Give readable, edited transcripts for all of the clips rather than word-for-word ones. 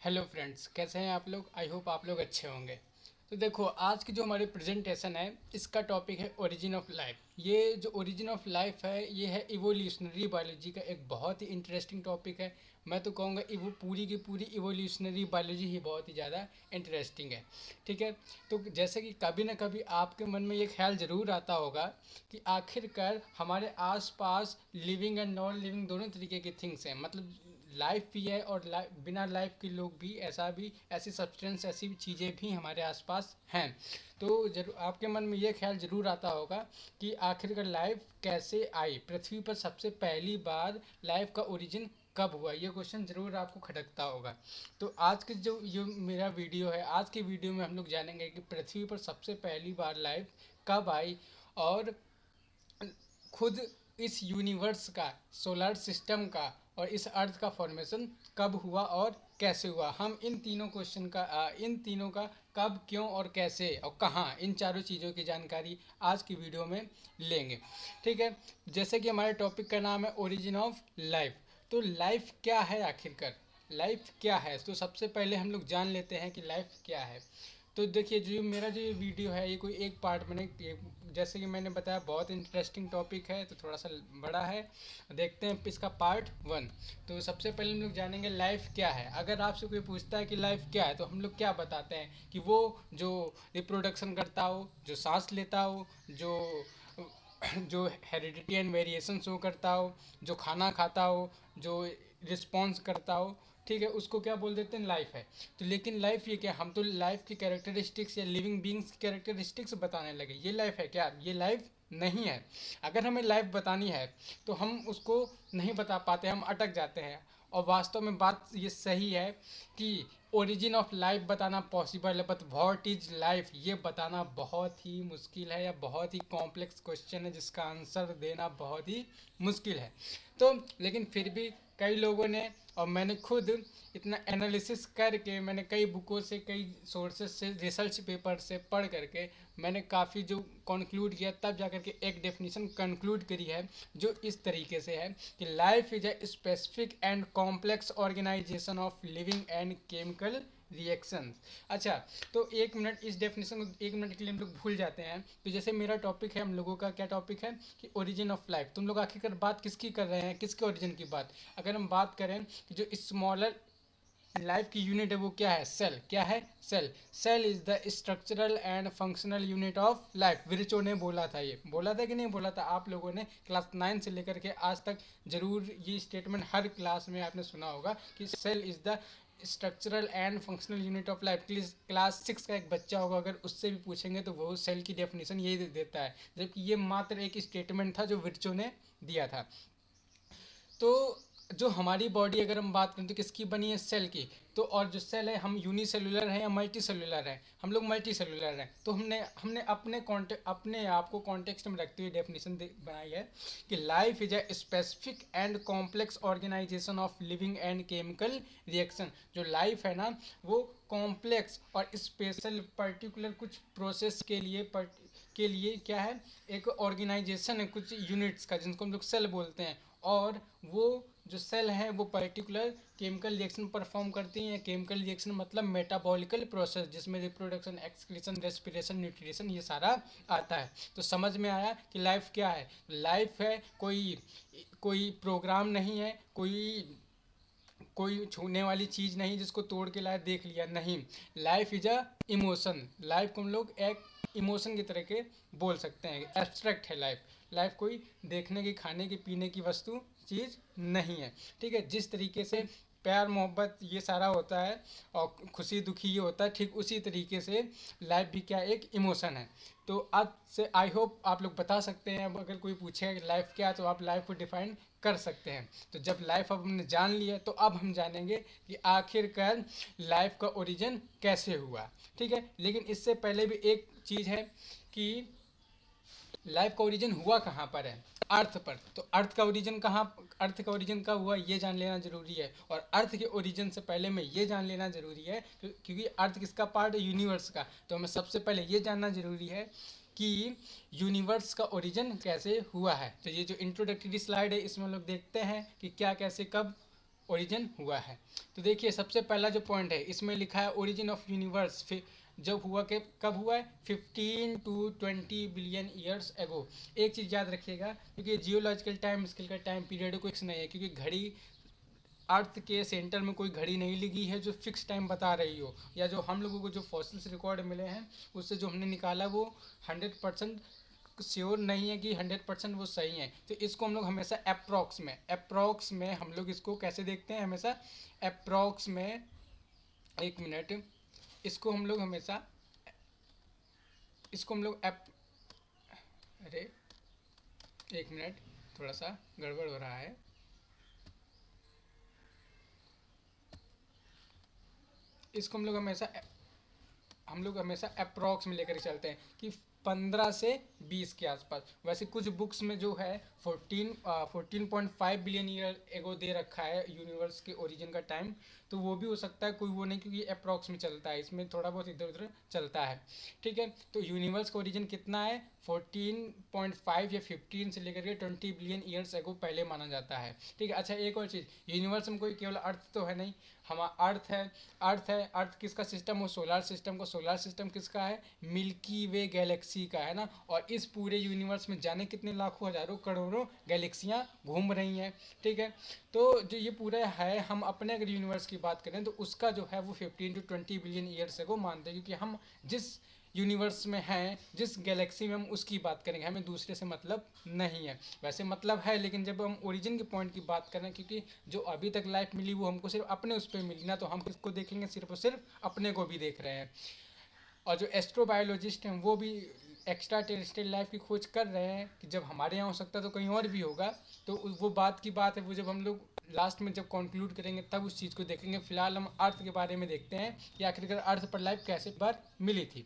Hello friends, कैसे हैं आप लोग। आई होप आप लोग अच्छे होंगे। तो देखो, आज की जो हमारी प्रेजेंटेशन है इसका टॉपिक है ओरिजिन ऑफ लाइफ। ये जो ओरिजिन ऑफ लाइफ है ये है इवोल्यूशनरी बायोलॉजी का एक बहुत ही इंटरेस्टिंग टॉपिक है। मैं तो कहूँगा वो पूरी की पूरी इवोल्यूशनरी बायोलॉजी ही बहुत ही ज़्यादा इंटरेस्टिंग है। ठीक है। तो जैसे कि कभी ना कभी आपके मन में ये ख्याल ज़रूर आता होगा कि आखिरकार हमारे आसपास लिविंग एंड नॉन लिविंग दोनों तरीके के थिंग्स हैं। मतलब लाइफ भी है और बिना लाइफ के लोग भी, ऐसा भी ऐसी सब्सटेंस, ऐसी भी चीज़ें भी हमारे आसपास हैं। तो जरूर आपके मन में ये ख्याल ज़रूर आता होगा कि आखिरकार लाइफ कैसे आई, पृथ्वी पर सबसे पहली बार लाइफ का ओरिजिन कब हुआ। ये क्वेश्चन ज़रूर आपको खटकता होगा। तो आज के जो ये मेरा वीडियो है, आज के वीडियो में हम लोग जानेंगे कि पृथ्वी पर सबसे पहली बार लाइफ कब आई और खुद इस यूनिवर्स का, सोलर सिस्टम का और इस अर्थ का फॉर्मेशन कब हुआ और कैसे हुआ। हम इन तीनों क्वेश्चन का इन तीनों का कब, क्यों और कैसे और कहाँ, इन चारों चीज़ों की जानकारी आज की वीडियो में लेंगे। ठीक है। जैसे कि हमारे टॉपिक का नाम है ओरिजिन ऑफ लाइफ। तो लाइफ क्या है आखिरकार, लाइफ क्या है। तो सबसे पहले हम लोग जान लेते हैं कि लाइफ क्या है। तो देखिए, जो मेरा जो ये वीडियो है ये कोई एक पार्ट में नहीं, जैसे कि मैंने बताया बहुत इंटरेस्टिंग टॉपिक है तो थोड़ा सा बड़ा है। देखते हैं इसका पार्ट 1। तो सबसे पहले हम लोग जानेंगे लाइफ क्या है। अगर आपसे कोई पूछता है कि लाइफ क्या है तो हम लोग क्या बताते हैं कि वो जो रिप्रोडक्शन करता हो, जो सांस लेता हो, जो जो हेरिडिटी एंड वेरिएशन शो करता हो, जो खाना खाता हो, जो रिस्पॉन्स करता हो, ठीक है, उसको क्या बोल देते हैं, लाइफ है। तो लेकिन लाइफ ये क्या, हम तो लाइफ की कैरेक्टरिस्टिक्स या लिविंग बींग्स की कैरेक्टरिस्टिक्स बताने लगे। ये लाइफ है क्या? ये लाइफ नहीं है। अगर हमें लाइफ बतानी है तो हम उसको नहीं बता पाते, हम अटक जाते हैं। और वास्तव में बात ये सही है कि ओरिजिन ऑफ लाइफ बताना पॉसिबल है, बट व्हाट इज लाइफ ये बताना बहुत ही मुश्किल है, या बहुत ही कॉम्प्लेक्स क्वेश्चन है जिसका आंसर देना बहुत ही मुश्किल है। तो लेकिन फिर भी कई लोगों ने और मैंने खुद इतना एनालिसिस करके, मैंने कई बुकों से, कई सोर्सेस से, रिसर्च पेपर से पढ़ करके मैंने काफ़ी जो कंक्लूड किया, तब जा कर के एक डेफिनेशन कंक्लूड करी है जो इस तरीके से है कि life is a specific and complex organisation of living and chemical reactions. अच्छा, तो एक मिनट इस डेफिनेशन को एक मिनट के लिए हम लोग भूल जाते हैं। तो जैसे मेरा टॉपिक है, हम लोगों का क्या टॉपिक है कि ओरिजिन ऑफ लाइफ। तुम लोग आखिरकार बात किसकी कर रहे हैं, किसके ओरिजिन की बात। अगर हम बात करें कि जो स्मॉलर लाइफ की यूनिट है वो क्या है, सेल। क्या है? Cell. Cell is the structural and functional unit of life. Virchow ने बोला था, ये बोला था कि नहीं बोला था, आप लोगों ने क्लास 9 से लेकर के आज तक जरूर ये स्टेटमेंट हर क्लास में आपने सुना होगा कि cell is the structural and functional unit of life. Class 6 का एक बच्चा होगा, अगर उससे भी पूछेंगे तो वो सेल की डेफिनेशन यही देता है, जबकि ये मात्र एक स्टेटमेंट था जो विरचो ने दिया था। तो जो हमारी बॉडी, अगर हम बात करें तो किसकी बनी है, सेल की। तो और जो सेल है, हम यूनिसेलुलर हैं या मल्टी सेलुलर हैं, हम लोग मल्टी सेलुलर हैं। तो हमने हमने अपने आप को कॉन्टेक्स्ट में रखते हुए डेफिनेशन बनाई है कि life is a specific and complex organisation of living and chemical reaction. जो लाइफ है ना, वो कॉम्प्लेक्स और स्पेशल पर्टिकुलर कुछ प्रोसेस के लिए क्या है, एक ऑर्गेनाइजेशन है कुछ यूनिट्स का, जिनको हम लोग सेल बोलते हैं। और वो जो सेल हैं वो पर्टिकुलर केमिकल रिएक्शन परफॉर्म करती हैं। केमिकल रिएक्शन मतलब मेटाबॉलिकल प्रोसेस, जिसमें रिप्रोडक्शन, एक्सक्रीशन, रेस्पिरेशन, न्यूट्रिशन ये सारा आता है। तो समझ में आया कि लाइफ क्या है। लाइफ है कोई कोई प्रोग्राम नहीं है, कोई छूने वाली चीज़ नहीं जिसको तोड़ के लाए देख लिया, नहीं। Life is a emotion. Life को हम लोग एक इमोशन की तरह के बोल सकते हैं, एब्स्ट्रैक्ट है लाइफ। लाइफ कोई देखने की, खाने की, पीने की वस्तु, चीज़ नहीं है। ठीक है। जिस तरीके से प्यार मोहब्बत ये सारा होता है और खुशी दुखी ये होता है, ठीक उसी तरीके से लाइफ भी क्या, एक इमोशन है। तो अब से आई होप आप लोग बता सकते हैं, अब अगर कोई पूछे लाइफ क्या है तो आप लाइफ को डिफाइन कर सकते हैं। तो जब लाइफ अब हमने जान लिया तो अब हम जानेंगे कि आखिरकार लाइफ का ओरिजिन कैसे हुआ। ठीक है। लेकिन इससे पहले भी एक चीज़ है कि लाइफ का ओरिजिन हुआ कहाँ पर है, अर्थ पर। तो अर्थ का ओरिजिन कहाँ, अर्थ का ओरिजिन कब हुआ ये जान लेना जरूरी है। और अर्थ के ओरिजिन से पहले में ये जान लेना जरूरी है क्योंकि अर्थ किसका पार्ट है, यूनिवर्स का। तो हमें सबसे पहले ये जानना जरूरी है कि यूनिवर्स का ओरिजिन कैसे हुआ है। तो ये जो इंट्रोडक्टरी स्लाइड है इसमें लोग देखते हैं कि क्या, कैसे, कब ओरिजिन हुआ है। तो देखिए सबसे पहला जो पॉइंट है इसमें लिखा है ओरिजिन ऑफ यूनिवर्स जब हुआ के कब हुआ है 15 to 20 बिलियन ईयर्स एगो। एक चीज़ याद रखिएगा, क्योंकि जियोलॉजिकल टाइम स्केल का टाइम पीरियड को फिक्स नहीं है, क्योंकि घड़ी अर्थ के सेंटर में कोई घड़ी नहीं लगी है जो फिक्स टाइम बता रही हो, या जो हम लोगों को जो फॉसिल्स रिकॉर्ड मिले हैं उससे जो हमने निकाला वो 100% श्योर नहीं है कि 100% वो सही है। तो इसको हम लोग हमेशा अप्रॉक्स में हम लोग इसको कैसे देखते हैं, हमेशा अप्रॉक्स में, एक मिनट, इसको हम लोग हमेशा इसको हम लोग अरे एक मिनट, थोड़ा सा गड़बड़ हो रहा है। इसको हम लोग हमेशा अप्रॉक्स में लेकर चलते हैं कि 15 से 20 के आसपास। वैसे कुछ बुक्स में जो है 14.5 बिलियन ईयर एगो दे रखा है यूनिवर्स के ओरिजिन का टाइम, तो वो भी हो सकता है, कोई वो नहीं, क्योंकि अप्रॉक्स में चलता है, इसमें थोड़ा बहुत इधर उधर चलता है। ठीक है, तो यूनिवर्स का ओरिजिन कितना है 14.5 या 15 से लेकर के 20 बिलियन ईयर्स एगो पहले माना जाता है। ठीक है, अच्छा एक और चीज़, यूनिवर्स में कोई केवल अर्थ तो है नहीं, हमारा अर्थ किसका सिस्टम हो, सोलर सिस्टम का। सोलर सिस्टम किसका है, मिल्की वे गैलेक्सी का है ना। और इस पूरे यूनिवर्स में जाने कितने लाखों हजारों करोड़ों गैलेक्सियाँ घूम रही हैं। ठीक है, तो जो ये पूरा है, हम अपने अगर यूनिवर्स की बात करें तो उसका जो है वो 15 to 20 बिलियन ईयर्स को मानते हैं, क्योंकि हम जिस यूनिवर्स में हैं, जिस गैलेक्सी में हम उसकी बात करेंगे, हमें दूसरे से मतलब नहीं है। वैसे मतलब है, लेकिन जब हम ओरिजिन के पॉइंट की बात करें, क्योंकि जो अभी तक लाइफ मिली वो हमको सिर्फ अपने उस पर मिली ना, तो हम किसको देखेंगे, सिर्फ और सिर्फ अपने को भी देख रहे हैं। और जो एस्ट्रोबायोलॉजिस्ट हैं वो भी एक्स्ट्रा टेरेस्ट्रियल लाइफ की खोज कर रहे हैं कि जब हमारे यहाँ हो सकता है तो कहीं और भी होगा। तो वो बात की बात है, वो जब हम लोग लास्ट में जब कंक्लूड करेंगे तब उस चीज़ को देखेंगे। फिलहाल हम अर्थ के बारे में देखते हैं कि आखिरकार अर्थ पर लाइफ कैसे बार मिली थी।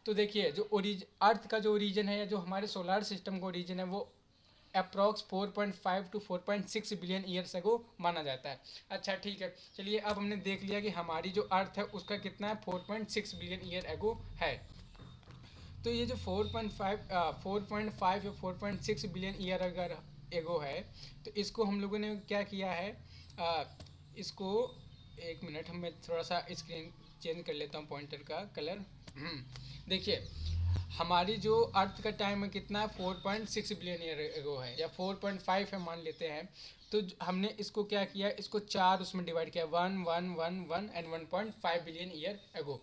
तो देखिए जो अर्थ का जो ओरिजिन है, या जो हमारे सोलर सिस्टम का ओरिजिन है, वो approx 4.5 to 4.6 billion years ago माना जाता है। अच्छा ठीक है, चलिए अब हमने देख लिया कि हमारी जो अर्थ है उसका कितना है 4.6 बिलियन ईयर एगो है। तो ये जो 4.5 या 4.6 बिलियन ईयर अगर एगो है, तो इसको हम लोगों ने क्या किया है, इसको एक मिनट, मैं थोड़ा सा स्क्रीन चेंज कर लेता हूँ पॉइंटर का कलर। देखिए हमारी जो अर्थ का टाइम है कितना है 4.6 बिलियन ईयर एगो है, या 4.5 है मान लेते हैं। तो हमने इसको क्या किया, इसको 4 उसमें डिवाइड किया, 1 1 1 1 एंड 1.5 बिलियन ईयर एगो।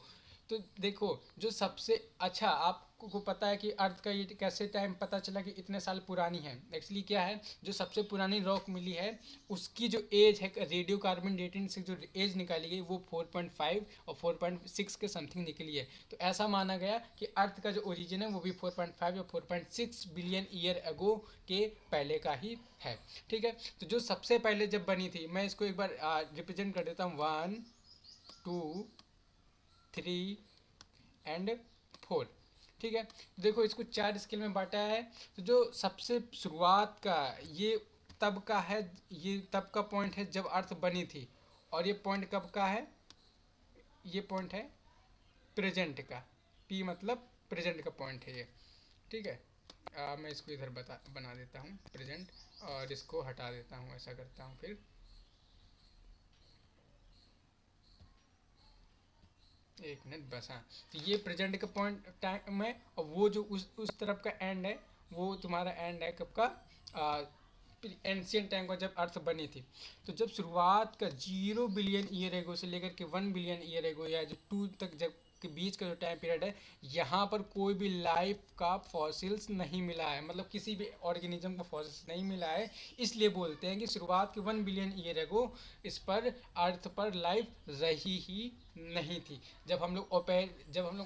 तो देखो जो सबसे अच्छा आपको पता है कि अर्थ का ये कैसे टाइम पता चला कि इतने साल पुरानी है। एक्चुअली क्या है, जो सबसे पुरानी रॉक मिली है उसकी जो एज है रेडियो कार्बन डेटिंग से जो एज निकाली गई वो 4.5 और 4.6 के समथिंग निकली है। तो ऐसा माना गया कि अर्थ का जो ओरिजिन है वो भी 4.5 या 4.6 बिलियन ईयर अगो के पहले का ही है। ठीक है, तो जो सबसे पहले जब बनी थी, मैं इसको एक बार रिप्रेजेंट कर देता हूँ, 1 2 3 एंड 4। ठीक है, देखो इसको 4 स्केल में बांटा है। तो जो सबसे शुरुआत का ये तब का है, ये तब का पॉइंट है जब अर्थ बनी थी। और ये पॉइंट कब का है, ये पॉइंट है प्रेजेंट का, पी मतलब प्रेजेंट का पॉइंट है ये। ठीक है, मैं इसको इधर बना देता हूँ प्रेजेंट, और इसको हटा देता हूँ, ऐसा करता हूँ फिर। एक मिनट बस, हाँ। तो ये प्रेजेंट का पॉइंट टाइम है, और वो जो उस तरफ का एंड है वो तुम्हारा एंड है कब का, एंशियंट टाइम का, जब अर्थ बनी थी। तो जब शुरुआत का 0 बिलियन ईयर एगो से लेकर के 1 बिलियन ईयर एगो, या जो 2 तक जब के बीच का जो टाइम पीरियड है, यहाँ पर कोई भी लाइफ का फॉसिल्स नहीं मिला है, मतलब किसी भी ऑर्गेनिज्म का फॉसिल्स नहीं मिला है। इसलिए बोलते हैं कि शुरुआत के 1 बिलियन ईयर एगो इस पर अर्थ पर लाइफ रही ही नहीं थी। जब हम लोग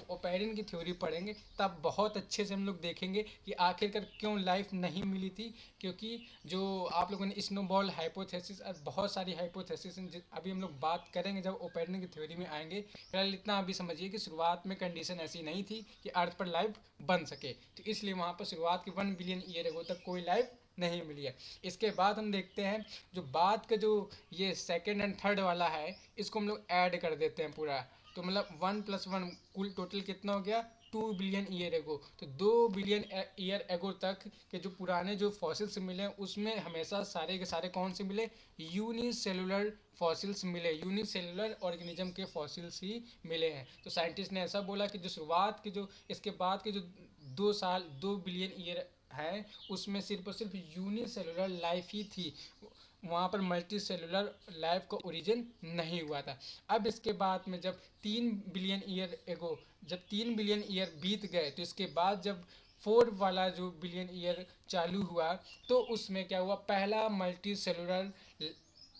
ओपेरिन की थ्योरी पढ़ेंगे तब बहुत अच्छे से हम लोग देखेंगे कि आखिरकार क्यों लाइफ नहीं मिली थी। क्योंकि जो आप लोगों ने स्नोबॉल हाइपोथेसिस और बहुत सारी हाइपोथेसिस अभी हम लोग बात करेंगे जब ओपेरिन की थ्योरी में आएंगे। फिलहाल इतना अभी समझिए कि शुरुआत में कंडीशन ऐसी नहीं थी कि अर्थ पर लाइफ बन सके, तो इसलिए वहाँ पर शुरुआत के 1 बिलियन ईयर एगो तक कोई लाइफ नहीं मिली है। इसके बाद हम देखते हैं जो बाद का जो ये सेकेंड एंड थर्ड वाला है, इसको हम लोग ऐड कर देते हैं पूरा। तो मतलब 1 + 1 कुल टोटल कितना हो गया, 2 बिलियन ईयर एगो। तो 2 बिलियन ईयर एगो तक के जो पुराने जो फॉसिल्स मिले हैं उसमें हमेशा सारे के सारे कौन से मिले, यूनिसेलुलर फॉसिल्स मिले, यूनिसेलुलर ऑर्गेनिज्म के फॉसिल्स ही मिले हैं। तो साइंटिस्ट ने ऐसा बोला कि जो शुरुआत के जो इसके बाद के जो 2 बिलियन ईयर है उसमें सिर्फ और सिर्फ यूनिसेलुलर लाइफ ही थी, वहाँ पर मल्टी सेलुलर लाइफ का ओरिजिन नहीं हुआ था। अब इसके बाद में जब 3 बिलियन ईयर बीत गए तो इसके बाद जब 4 वाला जो बिलियन ईयर चालू हुआ तो उसमें क्या हुआ, पहला मल्टी सेलुलर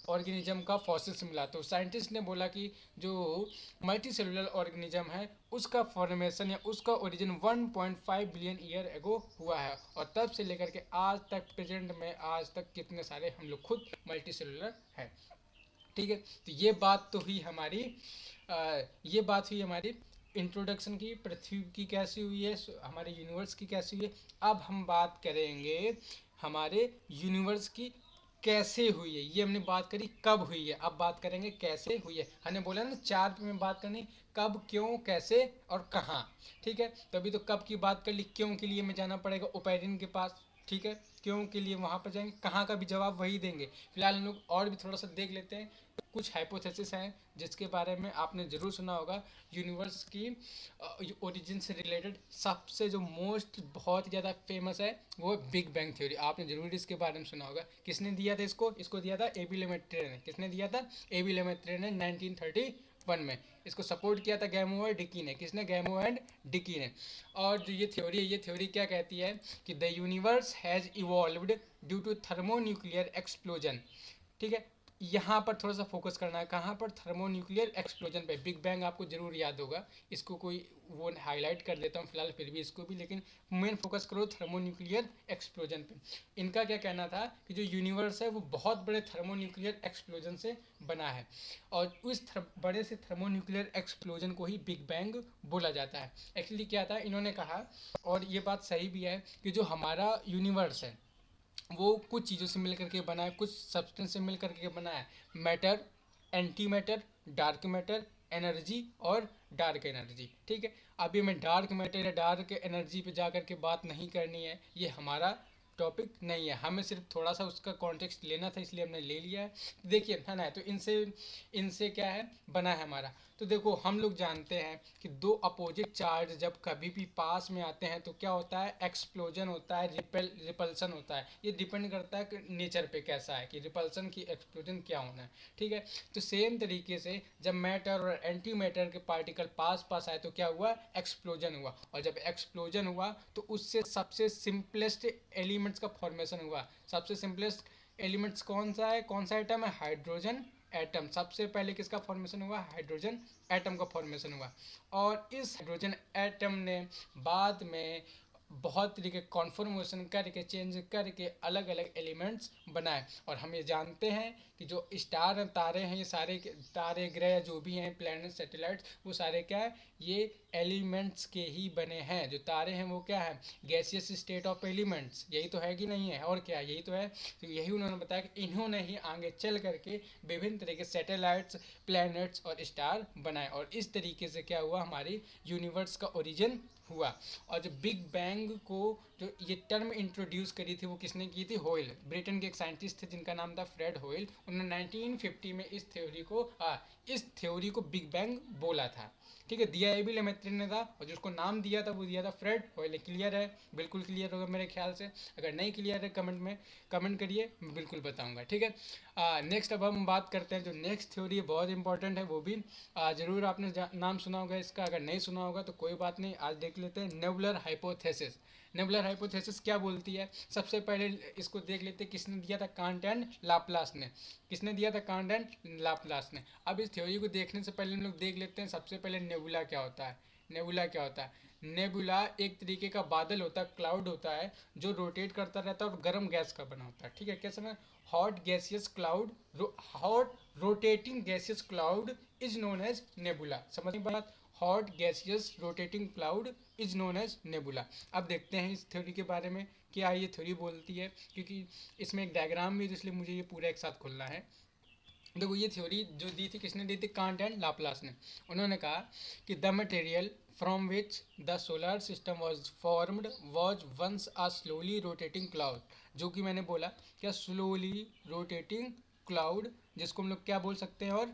ऑर्गेनिज्म का फॉसिल्स मिला। तो साइंटिस्ट ने बोला कि जो मल्टी सेलुलर ऑर्गेनिज्म है उसका फॉर्मेशन या उसका ओरिजिन 1.5 बिलियन ईयर एगो हुआ है, और तब से लेकर के आज तक प्रेजेंट में आज तक कितने सारे हम लोग खुद मल्टी सेलुलर है। ठीक है, तो ये बात हुई हमारी इंट्रोडक्शन की, पृथ्वी की कैसी हुई है, हमारे यूनिवर्स की कैसी हुई है। अब हम बात करेंगे हमारे यूनिवर्स की कैसे हुई है। ये हमने बात करी कब हुई है, अब बात करेंगे कैसे हुई है। हमने बोला ना 4 में बात करनी, कब, क्यों, कैसे और कहाँ। ठीक है, तभी तो कब की बात कर ली, क्यों के लिए हमें जाना पड़ेगा ओपेरियन के पास। ठीक है, क्यों के लिए वहाँ पर जाएंगे, कहाँ का भी जवाब वही देंगे। फिलहाल हम लोग और भी थोड़ा सा देख लेते हैं। कुछ हाइपोथेसिस हैं जिसके बारे में आपने ज़रूर सुना होगा। यूनिवर्स की ओरिजिन से रिलेटेड सबसे जो मोस्ट बहुत ज़्यादा फेमस है वो है बिग बैंग थ्योरी। आपने ज़रूर इसके बारे में सुना होगा। किसने दिया था इसको दिया था ए बी लेमेत्रे ने। किसने दिया था, ए बी लेमेत्रे ने 1931 में। इसको सपोर्ट किया था गैमो एंड डिकी ने। किसने, गैमो एंड डिकी ने। और जो ये थ्योरी है, ये थ्योरी क्या कहती है कि the universe has evolved due to thermonuclear explosion. ठीक है, यहाँ पर थोड़ा सा फोकस करना है, कहाँ पर, थर्मोन्यूक्लियर एक्सप्लोजन पे। बिग बैंग आपको जरूर याद होगा, इसको कोई वो हाईलाइट कर देता हूँ फिलहाल फिर भी इसको भी, लेकिन मेन फोकस करो थर्मोन्यूक्लियर एक्सप्लोजन पे। इनका क्या कहना था कि जो यूनिवर्स है वो बहुत बड़े थर्मोन्यूक्लियर एक्सप्लोजन से बना है, और उस बड़े से थर्मोन्यूक्लियर एक्सप्लोजन को ही बिग बैंग बोला जाता है। एक्चुअली क्या था, इन्होंने कहा, और ये बात सही भी है, कि जो हमारा यूनिवर्स है वो कुछ चीज़ों से मिल करके बना है, कुछ सब्सटेंस से मिल करके बना है। Matter, anti matter, dark matter, energy और डार्क एनर्जी। ठीक है, अभी हमें डार्क मैटर या डार्क एनर्जी पे जा करके बात नहीं करनी है, ये हमारा टॉपिक नहीं है। हमें सिर्फ थोड़ा सा उसका कॉन्टेक्स्ट लेना था, इसलिए हमने ले लिया है। देखिए है ना, तो इनसे क्या है बना है हमारा। तो देखो हम लोग जानते हैं कि दो अपोजिट चार्ज जब कभी भी पास में आते हैं तो क्या होता है, एक्सप्लोजन होता है, रिपल्सन होता है। ये डिपेंड करता है कि नेचर पे कैसा है, कि रिपल्सन की एक्सप्लोजन क्या होना है। ठीक है, तो सेम तरीके से जब मैटर और एंटी मैटर के पार्टिकल पास पास आए तो क्या हुआ, एक्सप्लोजन हुआ। और जब एक्सप्लोजन हुआ तो उससे सबसे सिंपलेस्ट एलिमेंट्स का फॉर्मेशन हुआ। सबसे सिंपलेस्ट एलिमेंट्स कौन सा है, कौन सा एटम है, हाइड्रोजन एटम। सबसे पहले किसका फॉर्मेशन हुआ, हाइड्रोजन एटम का फॉर्मेशन हुआ। और इस हाइड्रोजन एटम ने बाद में बहुत तरीके कॉन्फॉर्मेशन करके चेंज करके अलग अलग एलिमेंट्स बनाए। और हम ये जानते हैं कि जो स्टार तारे हैं, ये सारे तारे ग्रह जो भी हैं, प्लैनेट, सैटेलाइट्स, वो सारे क्या है, ये एलिमेंट्स के ही बने हैं। जो तारे हैं वो क्या है, गैसियस स्टेट ऑफ एलिमेंट्स। यही तो है कि नहीं है, और क्या, यही तो है। तो यही उन्होंने बताया कि इन्होंने ही आगे चल करके विभिन्न तरह के सैटेलाइट्स, प्लैनेट्स और स्टार बनाए। और इस तरीके से क्या हुआ, हमारी यूनिवर्स का ओरिजिन हुआ। और जो बिग बैंग को जो ये टर्म इंट्रोड्यूस करी थी वो किसने की थी, होयल। ब्रिटेन के एक साइंटिस्ट थे जिनका नाम था फ्रेड होयल। उन्होंने 1950 में इस थ्योरी को बिग बैंग बोला था। ठीक है, दिया ए बी लेमेत्रे ने था, और जिसको नाम दिया था वो दिया था फ्रेड होयल। क्लियर है, बिल्कुल क्लियर होगा मेरे ख्याल से। अगर नहीं क्लियर है कमेंट में कमेंट करिए, मैं बिल्कुल बताऊंगा। ठीक है, नेक्स्ट अब हम बात करते हैं जो नेक्स्ट थ्योरी है, बहुत इंपॉर्टेंट है वो भी। ज़रूर आपने नाम सुना होगा इसका, अगर नहीं सुना होगा तो कोई बात नहीं, आज देख लेते हैं। Nebular hypothesis. नेबुलर हाइपोथेसिस क्या बोलती है, सबसे पहले इसको देख लेते हैं, किसने दिया था, कांट एंड लाप्लास ने। किसने दिया था, कांट एंड लाप्लास ने। अब इस थ्योरी को देखने से पहले हम लोग देख लेते हैं सबसे पहले नेबुला क्या होता है। नेबुला क्या होता है, नेबुला एक तरीके का बादल होता है, क्लाउड होता है, जो रोटेट करता रहता है और गर्म गैस का बना होता है। ठीक है, कैसे में, hot gaseous cloud, hot rotating gaseous cloud is known as nebula. समझ में बात, hot gaseous rotating cloud is known as nebula. अब देखते हैं इस थ्योरी के बारे में क्या ये थ्योरी बोलती है, क्योंकि इसमें एक डायग्राम भी है, इसलिए मुझे ये पूरा एक साथ खोलना है। देखो ये थ्योरी जो दी थी, किसने दी थी, कांट एंड लाप्लास ने। उन्होंने कहा कि the material from which the solar system was formed was once a slowly rotating cloud. जो कि मैंने बोला क्या slowly rotating cloud, जिसको हम लोग क्या बोल सकते हैं, और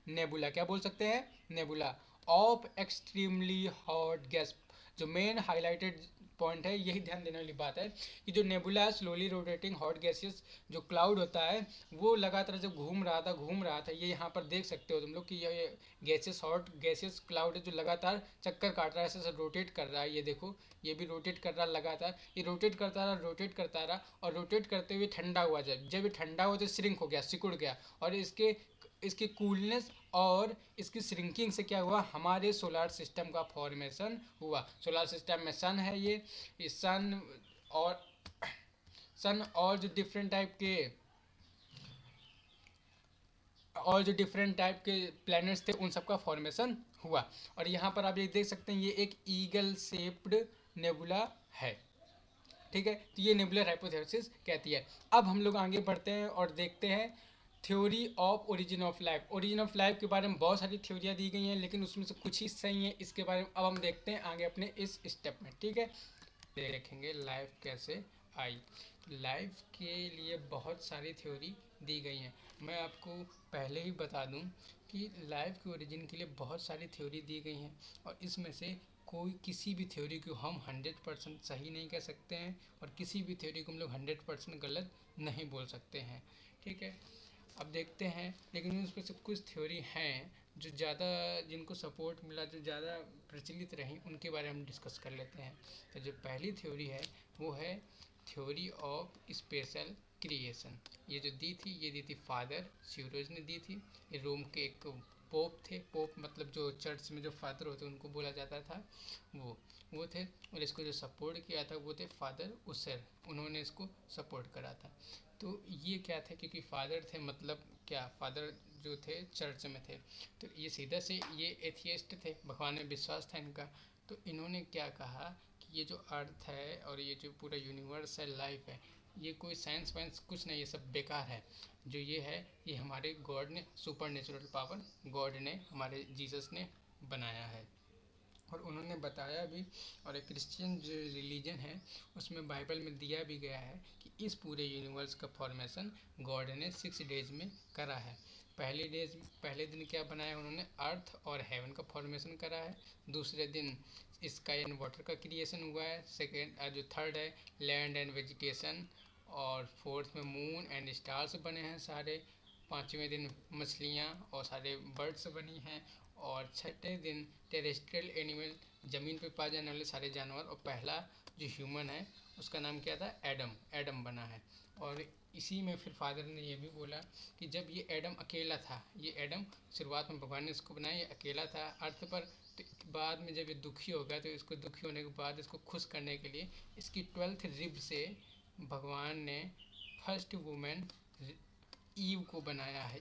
नेबुला क्या बोल सकते हैं, nebula of extremely hot gas. जो मेन हाईलाइटेड पॉइंट है, यही ध्यान देने वाली बात है कि जो nebula slowly rotating hot gases जो क्लाउड होता है, वो लगातार जब घूम रहा था, ये यहाँ पर देख सकते हो तुम लोग कि ये गैसेस हॉट गैसेस क्लाउड है जो लगातार चक्कर काट रहा है, ऐसे रोटेट कर रहा है। ये देखो, ये भी रोटेट कर रहा है लगातार, ये रोटेट करता रहा और रोटेट करते हुए ठंडा हुआ। जब ये ठंडा हुआ तो श्रिंक हो गया, सिकुड़ गया, और इसकी कूलनेस और इसकी श्रिंकिंग से क्या हुआ, हमारे सोलार सिस्टम का फॉर्मेशन हुआ। सोलार सिस्टम में सन है, ये और सन और जो डिफरेंट टाइप के प्लैनेट्स थे, उन सब का फॉर्मेशन हुआ। और यहाँ पर आप ये देख सकते हैं, ये एक ईगल शेप्ड नेबुला है। ठीक है, तो ये नेबुलर हाइपोथेसिस कहती है। अब हम लोग आगे बढ़ते हैं और देखते हैं theory of origin of life. Origin of life के बारे में बहुत सारी थ्योरियाँ दी गई हैं, लेकिन उसमें से कुछ ही सही है। इसके बारे में अब हम देखते हैं आगे अपने इस स्टेप में। ठीक है, देखेंगे लाइफ कैसे आई। लाइफ के लिए बहुत सारी थ्योरी दी गई हैं। मैं आपको पहले ही बता दूं कि लाइफ के ओरिजिन के लिए बहुत सारी थ्योरी दी गई हैं, और इसमें से किसी भी थ्योरी को हम 100% सही नहीं कह सकते हैं, और किसी भी थ्योरी को हम लोग 100% गलत नहीं बोल सकते हैं। ठीक है, अब देखते हैं, लेकिन उसमें से कुछ थ्योरी हैं जो ज़्यादा, जिनको सपोर्ट मिला, जो ज़्यादा प्रचलित रही, उनके बारे में हम डिस्कस कर लेते हैं। तो जो पहली थ्योरी है वो है थ्योरी ऑफ स्पेशल क्रिएशन। ये जो दी थी फादर सीरोज ने दी थी। ये रोम के एक पोप थे। पोप मतलब जो चर्च में जो फादर होते उनको बोला जाता था, वो थे। और इसको जो सपोर्ट किया था वो थे फादर उसर, उन्होंने इसको सपोर्ट करा था। तो ये क्या थे, क्योंकि फादर थे, मतलब क्या, फादर जो थे चर्च में थे, तो ये सीधा से ये एथियस्ट थे, भगवान में विश्वास था इनका। तो इन्होंने क्या कहा कि ये जो अर्थ है और ये जो पूरा यूनिवर्स है, लाइफ है, ये कोई साइंस वाइंस कुछ नहीं, ये सब बेकार है। जो ये है, ये हमारे गॉड ने, सुपर नेचुरल पावर गॉड ने, हमारे जीसस ने बनाया है। और उन्होंने बताया भी, और एक क्रिश्चियन जो रिलीजन है उसमें बाइबल में दिया भी गया है कि इस पूरे यूनिवर्स का फॉर्मेशन गॉड ने 6 डेज में करा है। पहले दिन क्या बनाया उन्होंने, अर्थ और हेवन का फॉर्मेशन करा है। दूसरे दिन स्काई एंड वाटर का क्रिएशन हुआ है। जो थर्ड है लैंड एंड वेजिटेशन, और फोर्थ में मून एंड स्टार्स बने हैं सारे। पाँचवें दिन मछलियाँ और सारे बर्ड्स बनी हैं। और छठे दिन टेरेस्ट्रियल एनिमल, ज़मीन पे पाए जाने वाले सारे जानवर। और पहला जो ह्यूमन है उसका नाम क्या था, एडम बना है। और इसी में फिर फादर ने ये भी बोला कि जब ये एडम अकेला था, ये एडम शुरुआत में भगवान ने इसको बनाया, ये अकेला था अर्थ पर, तो बाद में जब ये दुखी हो गया, तो इसको दुखी होने के बाद इसको खुश करने के लिए इसकी 12th रिब से भगवान ने फर्स्ट वुमेन ईव को बनाया है।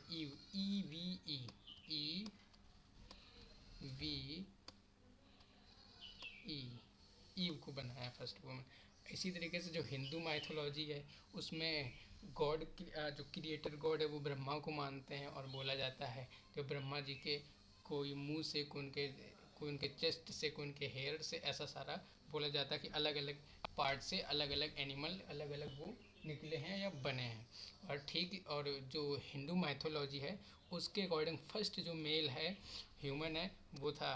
ईव को बनाया फर्स्ट वुमेन। इसी तरीके से जो हिंदू माइथोलॉजी है उसमें गॉड, जो क्रिएटर गॉड है वो ब्रह्मा को मानते हैं, और बोला जाता है कि ब्रह्मा जी के कोई मुंह से, कोई उनके चेस्ट से, कोई उनके हेयर से, ऐसा सारा बोला जाता है कि अलग अलग पार्ट से अलग अलग एनिमल अलग अलग वो निकले हैं या बने हैं। और जो हिंदू माइथोलॉजी है उसके अकॉर्डिंग फर्स्ट जो मेल है, ह्यूमन है, वो था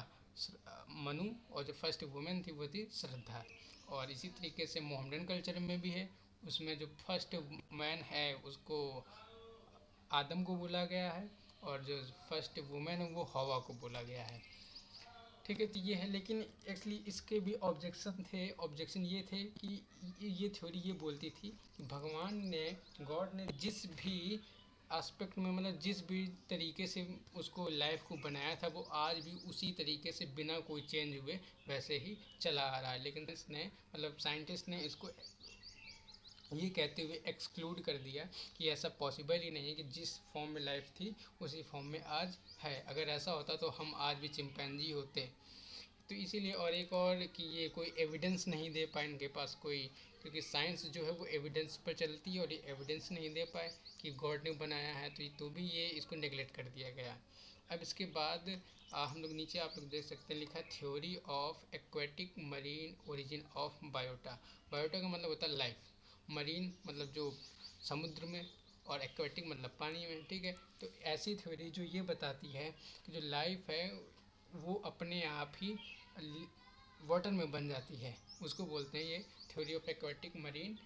मनु, और जो फर्स्ट वुमेन थी वो थी श्रद्धा। और इसी तरीके से मोहम्मडन कल्चर में भी है, उसमें जो फर्स्ट मैन है उसको आदम को बोला गया है, और जो फर्स्ट वुमेन है वो हवा को बोला गया है। ठीक है, तो ये है। लेकिन एक्चुअली इसके भी ऑब्जेक्शन ये थे कि ये थ्योरी ये बोलती थी कि भगवान ने, गॉड ने जिस भी एस्पेक्ट में, मतलब जिस भी तरीके से उसको लाइफ को बनाया था, वो आज भी उसी तरीके से बिना कोई चेंज हुए वैसे ही चला आ रहा है। लेकिन साइंटिस्ट ने इसको ये कहते हुए एक्सक्लूड कर दिया कि ऐसा पॉसिबल ही नहीं है कि जिस फॉर्म में लाइफ थी उसी फॉर्म में आज है। अगर ऐसा होता तो हम आज भी चिंपैंजी होते। तो इसीलिए, और एक और कि ये कोई एविडेंस नहीं दे पाए इनके पास कोई, क्योंकि साइंस जो है वो एविडेंस पर चलती है, और ये एविडेंस नहीं दे पाए कि गॉड ने बनाया है, तो भी ये इसको नेगलेक्ट कर दिया गया। अब इसके बाद हम लोग नीचे आप लोग देख सकते हैं लिखा है theory of aquatic marine origin of biota. Biota का मतलब होता है लाइफ, मरीन मतलब जो समुद्र में, और एक्वेटिक मतलब पानी में, ठीक है। तो ऐसी थ्योरी जो ये बताती है कि जो लाइफ है वो अपने आप ही वाटर में बन जाती है, उसको बोलते हैं ये theory of aquatic marine,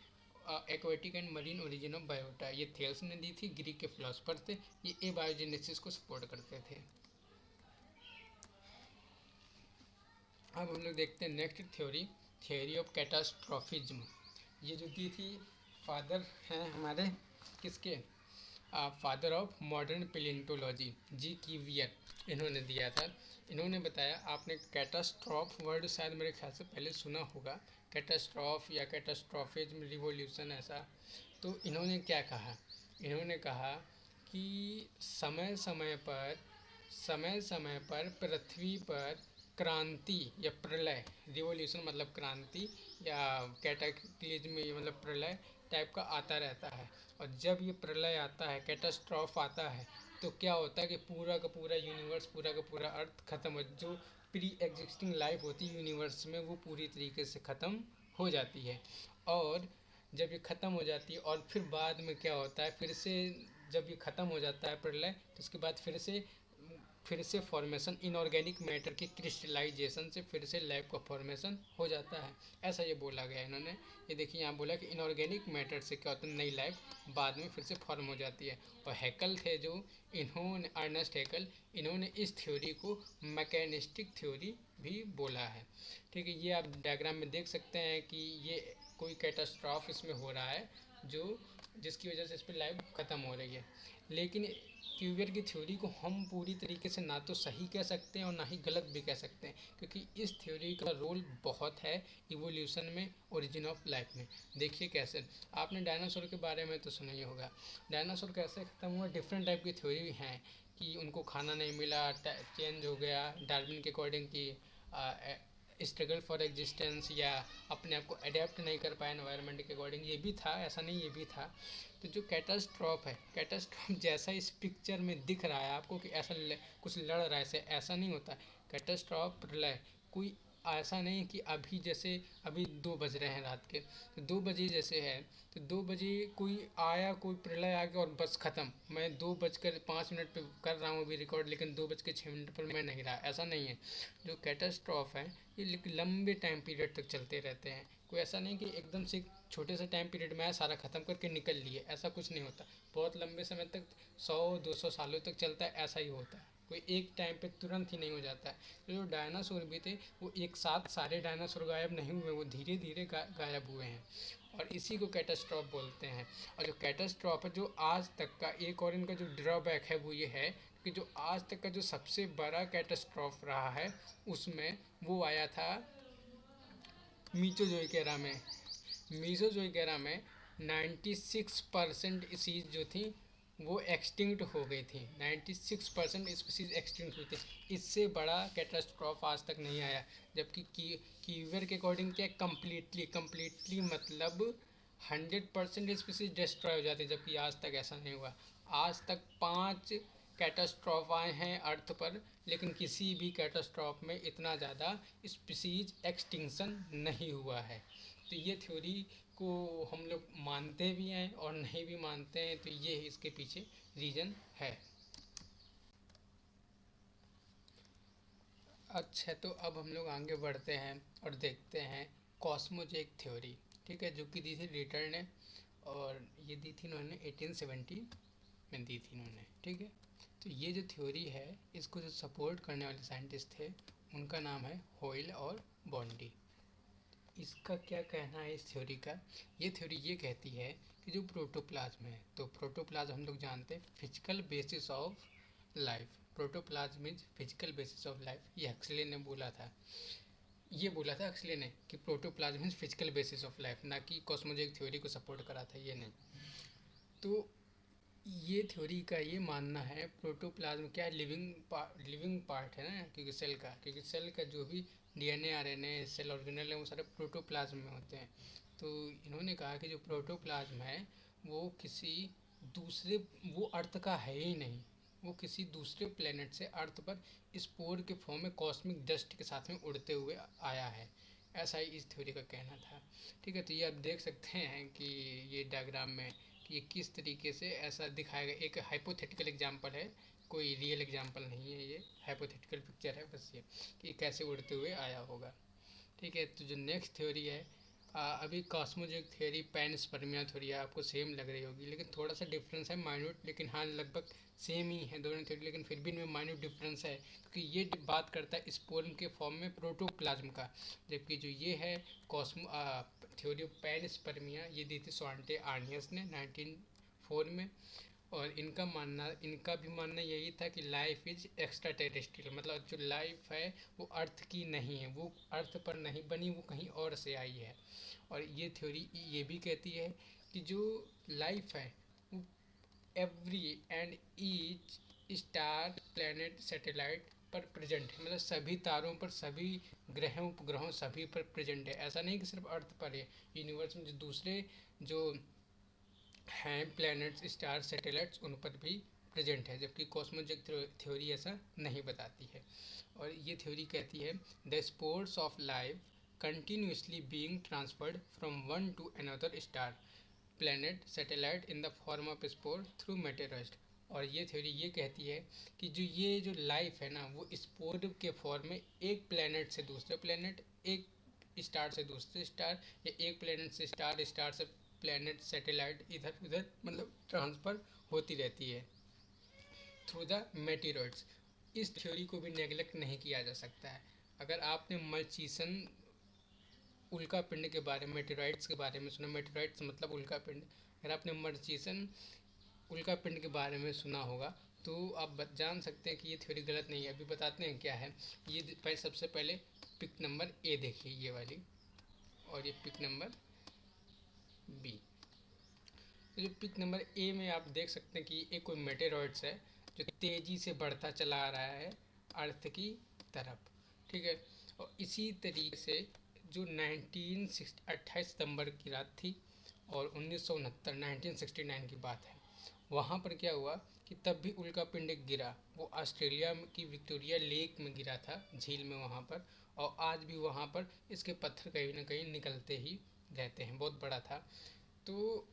aquatic and marine origin of biota. ये थेल्स ने दी थी, ग्रीक के फिलोसफर थे, ये एबायोजेनेसिस को सपोर्ट करते थे। अब हम लोग देखते हैं नेक्स्ट थ्योरी, थ्योरी ऑफ कैटास्ट्रोफिज्म। ये जो दी थी फादर हैं हमारे किसके, फादर ऑफ मॉडर्न पेलियोंटोलॉजी, जी कीवियर, इन्होंने दिया था। इन्होंने बताया, आपने कैटास्ट्रॉफ वर्ड शायद मेरे ख्याल से पहले सुना होगा, कैटास्ट्रॉफ या कैटास्ट्रोफिज्म रिवोल्यूशन ऐसा। तो इन्होंने क्या कहा, इन्होंने कहा कि समय समय पर पृथ्वी पर क्रांति या प्रलय, रिवोल्यूशन मतलब क्रांति या कैटाक्लिज्म मतलब प्रलय टाइप का आता रहता है। और जब ये प्रलय आता है, कैटास्ट्रॉफ आता है, तो क्या होता है कि पूरा का पूरा यूनिवर्स, पूरा का पूरा अर्थ ख़त्म हो, जो प्री एग्जिस्टिंग लाइफ होती है यूनिवर्स में वो पूरी तरीके से ख़त्म हो जाती है। और जब ये ख़त्म हो जाती है और फिर बाद में क्या होता है, फिर से जब ये ख़त्म हो जाता है प्रलय, तो उसके बाद फिर से फॉर्मेशन, इनऑर्गेनिक मैटर के क्रिस्टलाइजेशन से फिर से लाइफ का फॉर्मेशन हो जाता है, ऐसा ये बोला गया है इन्होंने। ये देखिए यहाँ बोला कि इनऑर्गेनिक मैटर से क्या होता है, नई लाइफ बाद में फिर से फॉर्म हो जाती है। और हैकल थे जो, इन्होंने अर्नेस्ट हैकल, इन्होंने इस थ्योरी को मैकेनिस्टिक थ्योरी भी बोला है, ठीक है। ये आप डायग्राम में देख सकते हैं कि ये कोई कैटास्ट्रॉफ इसमें हो रहा है जो जिसकी वजह से इस पर लाइफ ख़त्म हो रही है। लेकिन क्यूवियर की थ्योरी को हम पूरी तरीके से ना तो सही कह सकते हैं और ना ही गलत भी कह सकते हैं, क्योंकि इस थ्योरी का रोल बहुत है इवोल्यूशन में, ओरिजिन ऑफ लाइफ में। देखिए कैसे, आपने डायनासोर के बारे में तो सुना ही होगा, डायनासोर कैसे ख़त्म हुआ, डिफरेंट टाइप की थ्योरी हैं कि उनको खाना नहीं मिला, चेंज हो गया, डार्विन के अकॉर्डिंग की स्ट्रगल फॉर एग्जिस्टेंस, या अपने आप को अडेप्ट नहीं कर पाए एनवायरनमेंट के अकॉर्डिंग, ये भी था, ऐसा नहीं ये भी था। तो जो कैटास्ट्रॉफ है, कैटास्ट्रॉफ जैसा इस पिक्चर में दिख रहा है आपको कि ऐसा कुछ लड़ रहा है, ऐसा नहीं होता। कैटास्ट्रॉफ प्रलय कोई ऐसा नहीं कि अभी जैसे अभी 2 बज रहे हैं रात के, तो 2 बजे जैसे है, तो 2 बजे कोई आया, कोई प्रलय आ गया और बस ख़त्म, मैं 2:05 पे कर रहा हूँ अभी रिकॉर्ड, लेकिन 2:06 पर मैं नहीं रहा, ऐसा नहीं है। जो कैटास्ट्रॉफ है ये लंबे टाइम पीरियड तक चलते रहते हैं, कोई ऐसा नहीं कि एकदम से छोटे से टाइम पीरियड में आया सारा ख़त्म करके निकल लिए, ऐसा कुछ नहीं होता। बहुत लंबे समय तक, 100-200 सालों तक चलता है, ऐसा ही होता है, कोई एक टाइम पे तुरंत ही नहीं हो जाता है। तो जो डायनासोर भी थे वो एक साथ सारे डायनासोर गायब नहीं हुए, वो धीरे धीरे गायब हुए हैं, और इसी को कैटास्ट्रॉफ बोलते हैं। और जो कैटास्ट्रॉफ है, जो आज तक का एक और इनका जो ड्रॉबैक है वो ये है कि जो आज तक का जो सबसे बड़ा कैटास्ट्रॉफ रहा है उसमें वो आया था मीसोजोइक एरा में। मीसोजोइक एरा में 96% स्पीसीज जो थी वो एक्सटिंक्ट हो गई थी, 96% स्पीसीज एक्सटिंक्ट हुई थी। इससे बड़ा कैटास्ट्रॉफ आज तक नहीं आया। जबकि कीवर के अकॉर्डिंग क्या, कम्प्लीटली मतलब 100% स्पीसीज डिस्ट्रॉय हो जाती, जबकि आज तक ऐसा नहीं हुआ। आज तक 5 कैटास्ट्रॉफ आए हैं अर्थ पर, लेकिन किसी भी कैटास्ट्रॉफ में इतना ज़्यादा स्पीसीज एक्सटिंक्शन नहीं हुआ है। तो ये थ्योरी को हम लोग मानते भी हैं और नहीं भी मानते हैं, तो ये इसके पीछे रीज़न है। अच्छा, तो अब हम लोग आगे बढ़ते हैं और देखते हैं कॉस्मोजेक थ्योरी, ठीक है, जो कि दी थी रिटर ने, और ये दी थी इन्होंने 1870 में दी थी इन्होंने, ठीक है। तो ये जो थ्योरी है, इसको जो सपोर्ट करने वाले साइंटिस्ट थे उनका नाम है होयल और बॉन्डी। इसका क्या कहना है इस थ्योरी का, ये थ्योरी ये कहती है कि जो प्रोटोप्लाज्म है, तो प्रोटोप्लाज्म हम लोग जानते हैं physical basis of life, protoplasm means physical basis of life, ये हक्सले ने बोला था, ये बोला था हक्सले ने कि protoplasm means physical basis of life, ना कि कॉस्मोजेनिक थ्योरी को सपोर्ट करा था, ये नहीं। तो ये थ्योरी का ये मानना है प्रोटोप्लाज्म क्या है, लिविंग पार्ट है ना, क्योंकि सेल का जो भी डीएनए आरएनए सेल ऑर्गेनल है वो सारे प्रोटोप्लाज्म में होते हैं। तो इन्होंने कहा कि जो प्रोटोप्लाज्म है वो किसी दूसरे, वो अर्थ का है ही नहीं, वो किसी दूसरे प्लेनेट से अर्थ पर स्पोर के फॉर्म में कॉस्मिक डस्ट के साथ में उड़ते हुए आया है। ऐसा ही इस थ्योरी का कहना था। ठीक है, तो ये आप देख सकते हैं कि ये डायग्राम में कि ये किस तरीके से ऐसा दिखाया गया। एक हाइपोथेटिकल एग्जांपल है, कोई रियल एग्जांपल नहीं है, ये हाइपोथेटिकल पिक्चर है बस ये, कि कैसे उड़ते हुए आया होगा। ठीक है, तो जो नेक्स्ट थ्योरी है, अभी कॉस्मोलॉजिक थ्योरी पैनस्पर्मिया थ्योरी आपको सेम लग रही होगी, लेकिन थोड़ा सा डिफरेंस है माइन्यूट, लेकिन हाँ लगभग सेम ही है दोनों थ्योरी, लेकिन फिर भी इनमें माइन्यूट डिफरेंस है, क्योंकि ये बात करता है स्पोर्म के फॉर्म में प्रोटोप्लाज्म का, जबकि जो ये है कॉस्मो थ्योरी ऑफ पैनस्पर्मिया ये दी थी स्वांटे आर्नियस ने 1904 में। और इनका भी मानना यही था कि लाइफ इज एक्स्ट्रा टेरेस्ट्रियल, मतलब जो लाइफ है वो अर्थ की नहीं है, वो अर्थ पर नहीं बनी, वो कहीं और से आई है। और ये थ्योरी ये भी कहती है कि जो लाइफ है वो every and each star planet satellite पर प्रेजेंट है, मतलब सभी तारों पर, सभी ग्रहों उपग्रहों सभी पर प्रेजेंट है। ऐसा नहीं कि सिर्फ अर्थ पर है, यूनिवर्स में जो दूसरे जो हैं प्लैनेट्स स्टार सैटेलाइट्स उन पर भी प्रेजेंट है, जबकि कॉस्मोलॉजिक थ्योरी ऐसा नहीं बताती है। और ये थ्योरी कहती है the spores of life continuously being transferred from one to another star planet satellite in the form of spore through meteoroid. और ये थ्योरी ये कहती है कि ये जो लाइफ है ना वो स्पोर के फॉर्म में एक प्लैनेट से दूसरे प्लैनेट, एक स्टार से दूसरे स्टार, या एक प्लैनेट से स्टार, स्टार से प्लैनेट सैटेलाइट इधर उधर मतलब ट्रांसफ़र होती रहती है थ्रू द मेटेरॉइड्स। इस थ्योरी को भी नेगलेक्ट नहीं किया जा सकता है। अगर आपने मर्चिसन उल्का पिंड के बारे में, मेटेरॉइड्स के बारे में सुना, मेटेरॉइड्स मतलब उल्का पिंड, अगर आपने मर्चिसन उल्का पिंड के बारे में सुना होगा तो आप जान सकते हैं कि ये थ्योरी गलत नहीं है। अभी बताते हैं क्या है ये। सबसे पहले पिक नंबर ए देखिए ये वाली, और ये पिक नंबर बी। तो जो पिक नंबर ए में आप देख सकते हैं कि एक कोई मेटेरॉइड्स है जो तेज़ी से बढ़ता चला आ रहा है अर्थ की तरफ। ठीक है, और इसी तरीके से जो 28 सितंबर की रात थी और 1969 1969 की बात है, वहाँ पर क्या हुआ कि तब भी उल्का पिंड गिरा। वो ऑस्ट्रेलिया की विक्टोरिया लेक में गिरा था, झील में वहाँ पर, और आज भी वहाँ पर इसके पत्थर कहीं ना कहीं निकलते ही रहते हैं, बहुत बड़ा था। तो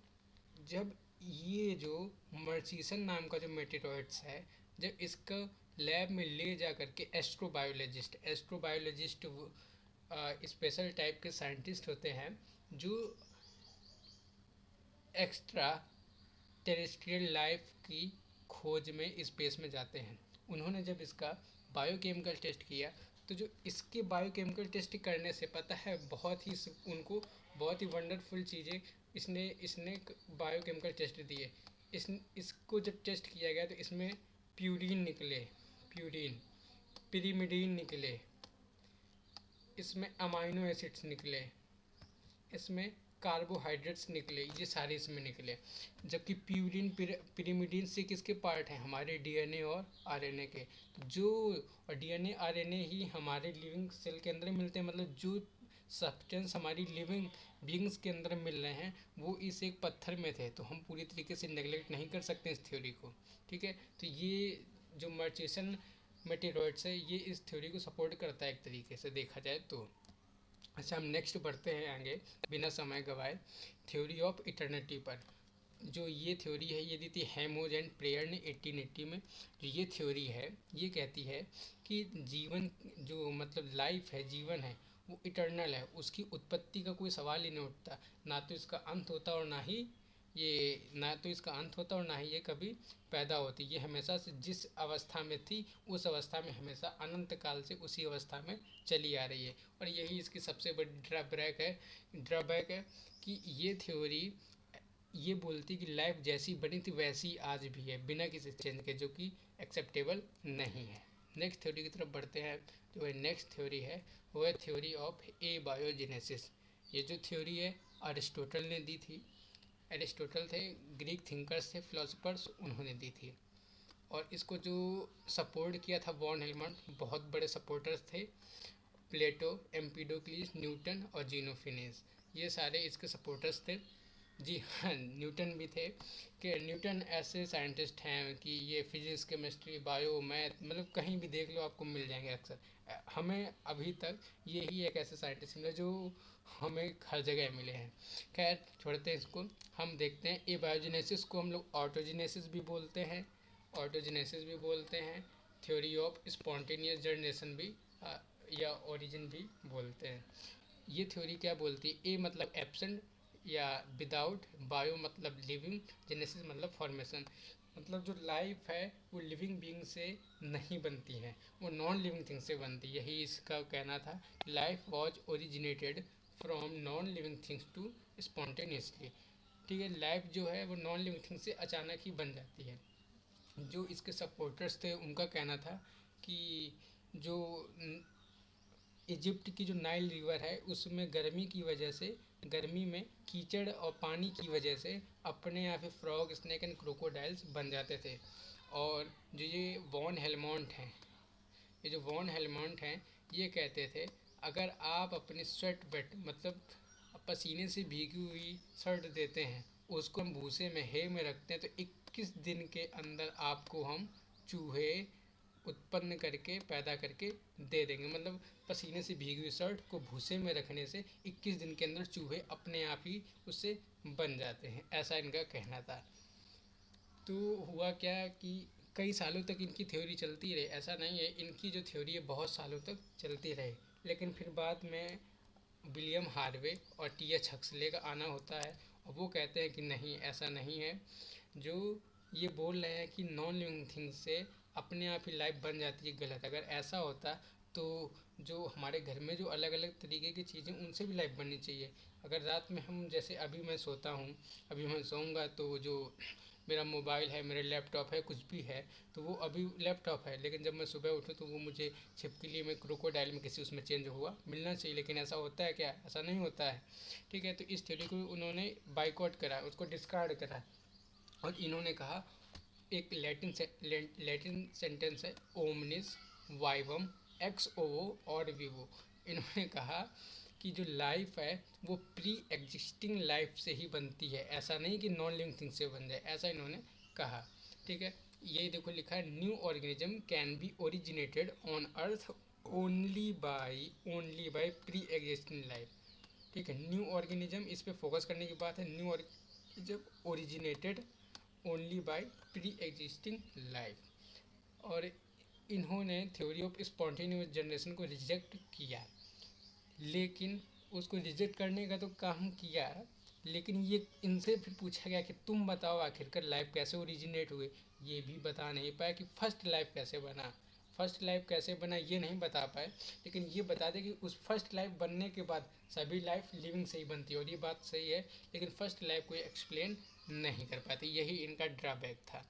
जब ये जो मर्चिसन नाम का जो मेटेरॉइड्स है, जब इसका लैब में ले जा करके एस्ट्रोबायोलॉजिस्ट स्पेशल टाइप के साइंटिस्ट होते हैं जो एक्स्ट्रा टेरेस्ट्रियल लाइफ की खोज में स्पेस में जाते हैं, उन्होंने जब इसका बायोकेमिकल टेस्ट किया तो जो इसके बायोकेमिकल टेस्ट करने से पता है बहुत ही उनको बहुत ही वंडरफुल चीज़ें इसने इसने बायोकेमिकल टेस्ट दिए। इसको जब टेस्ट किया गया तो इसमें प्यूरिन निकले, प्यूरिन, पिरीमिडीन निकले, इसमें अमाइनो एसिड्स निकले, इसमें कार्बोहाइड्रेट्स निकले, ये सारे इसमें निकले। जबकि प्यूरिन पिरीमिडीन से किसके पार्ट हैं, हमारे डीएनए और आरएनए के। जो डीएनए आरएनए ही हमारे लिविंग सेल के अंदर मिलते हैं, मतलब जो सब्सटेंस हमारी लिविंग बींग्स के अंदर मिल रहे हैं वो इस एक पत्थर में थे, तो हम पूरी तरीके से नेगलेक्ट नहीं कर सकते इस थ्योरी को। ठीक है, तो ये जो मर्चिसन मेटेरॉइड्स है ये इस थ्योरी को सपोर्ट करता है एक तरीके से देखा जाए तो। अच्छा, हम नेक्स्ट बढ़ते हैं आगे बिना समय गवाए थ्योरी ऑफ इटर्निटी पर। जो ये थ्योरी है ये दी थी हेमोज एंड प्रेयर ने 1880 में। जो ये थ्योरी है ये कहती है कि जीवन जो मतलब लाइफ है, जीवन है, वो इटर्नल है, उसकी उत्पत्ति का कोई सवाल ही नहीं उठता, ना तो इसका अंत होता और ना तो इसका अंत होता और ना ही ये कभी पैदा होती। ये हमेशा से जिस अवस्था में थी उस अवस्था में हमेशा अनंत काल से उसी अवस्था में चली आ रही है। और यही इसकी सबसे बड़ी ड्रॉबैक है कि ये थ्योरी ये बोलती कि लाइफ जैसी बनी थी वैसी आज भी है बिना किसी चेंज के, जो कि एक्सेप्टेबल नहीं है। नेक्स्ट थ्योरी की तरफ बढ़ते हैं। जो है नेक्स्ट थ्योरी है वो है थ्योरी ऑफ ए बायोजेनेसिस। ये जो थ्योरी है अरिस्टोटल ने दी थी। एरिस्टोटल थे, ग्रीक थिंकर्स थे, फिलोसफर्स, उन्होंने दी थी। और इसको जो सपोर्ट किया था वॉन हेलमंड, बहुत बड़े सपोर्टर्स थे, प्लेटो, एम्पिडोक्लिस, न्यूटन और जीनोफिनेस, ये सारे इसके सपोर्टर्स थे। जी हाँ, न्यूटन भी थे। कि न्यूटन ऐसे साइंटिस्ट हैं कि ये फिजिक्स, केमिस्ट्री, बायो, मैथ, मतलब कहीं भी देख लो आपको मिल जाएंगे अक्सर। हमें अभी तक यही एक ऐसे साइंटिस्ट मिले जो हमें हर जगह मिले हैं। खैर छोड़ते हैं इसको। हम देखते हैं एबायोजेनेसिस को हम लोग ऑटोजेनेसिस भी बोलते हैं, ऑटोजेनेसिस भी बोलते हैं, थ्योरी ऑफ स्पॉन्टेनियस जनरेशन भी या ओरिजिन भी बोलते हैं। ये थ्योरी क्या बोलती है? ए मतलब एब्सेंट या विदाउट, बायो मतलब लिविंग, जेनेसिस मतलब फॉर्मेशन। मतलब जो लाइफ है वो लिविंग बीइंग से नहीं बनती है, वो नॉन लिविंग थिंग से बनती है। यही इसका कहना था। Life was originated from non living things to spontaneously. ठीक है, लाइफ जो है वो नॉन लिविंग थिंग से अचानक ही बन जाती है। जो इसके सपोर्टर्स थे उनका कहना था कि जो इजिप्ट की जो नाइल रिवर है उसमें गर्मी की वजह से, गर्मी में कीचड़ और पानी की वजह से अपने आप ही फ्रॉग, स्नेक एंड क्रोकोडाइल्स बन जाते थे। और जो ये वॉन हेलमोंट हैं, ये जो वॉन हेलमोंट हैं, ये कहते थे अगर आप अपने स्वेट वेट मतलब पसीने से भीगी हुई शर्ट देते हैं, उसको हम भूसे में हे में रखते हैं, तो 21 दिन के अंदर आपको हम चूहे उत्पन्न करके, पैदा करके दे देंगे। मतलब पसीने से भीगी हुई शर्ट को भूसे में रखने से 21 दिन के अंदर चूहे अपने आप ही उससे बन जाते हैं, ऐसा इनका कहना था। तो हुआ क्या कि कई सालों तक इनकी थ्योरी चलती रही। ऐसा नहीं है, इनकी जो थ्योरी है बहुत सालों तक चलती रही। लेकिन फिर बाद में विलियम हार्वे और टी एच हक्सले का आना होता है, और वो कहते हैं कि नहीं, ऐसा नहीं है। जो ये बोल रहे हैं कि नॉन लिविंग थिंग से अपने आप ही लाइफ बन जाती है, गलत। अगर ऐसा होता तो जो हमारे घर में जो अलग अलग तरीके की चीज़ें, उनसे भी लाइफ बननी चाहिए। अगर रात में हम, जैसे अभी मैं सोता हूँ, अभी मैं सोऊंगा तो जो मेरा मोबाइल है, मेरा लैपटॉप है, कुछ भी है, तो वो अभी लैपटॉप है, लेकिन जब मैं सुबह उठूँ तो वो मुझे छिपकली में, क्रोकोडाइल में, किसी उसमें चेंज हुआ मिलना चाहिए। लेकिन ऐसा होता है क्या? ऐसा नहीं होता है। ठीक है, तो इस थ्योरी को उन्होंने बाइकआउट करा, उसको डिस्कार्ड करा। और इन्होंने कहा, एक लैटिन सेंटेंस है, ओमनिस वाइवम एक्स ओवो और विवो। इन्होंने कहा कि जो लाइफ है वो प्री एग्जिस्टिंग लाइफ से ही बनती है, ऐसा नहीं कि नॉन लिविंग थिंग से बन जाए, ऐसा इन्होंने कहा। ठीक है, ये देखो लिखा है, new organism can be originated on earth only by pre existing life. ठीक है, न्यू ऑर्गेनिज्म, इस पे फोकस करने की बात है। New organism originated only by pre existing life. और इन्होंने थ्योरी ऑफ स्पॉन्टेनियस जनरेशन को रिजेक्ट किया। लेकिन उसको रिजेक्ट करने का तो काम किया, लेकिन ये इनसे फिर पूछा गया कि तुम बताओ आखिरकार लाइफ कैसे ओरिजिनेट हुए। ये भी बता नहीं पाया कि फर्स्ट लाइफ कैसे बना। फर्स्ट लाइफ कैसे बना ये नहीं बता पाए, लेकिन ये बता दें कि उस फर्स्ट लाइफ बनने के बाद सभी लाइफ लिविंग से ही बनती है, और ये बात सही है। लेकिन फर्स्ट लाइफ को एक्सप्लेन नहीं कर पाते, यही इनका ड्रॉबैक था।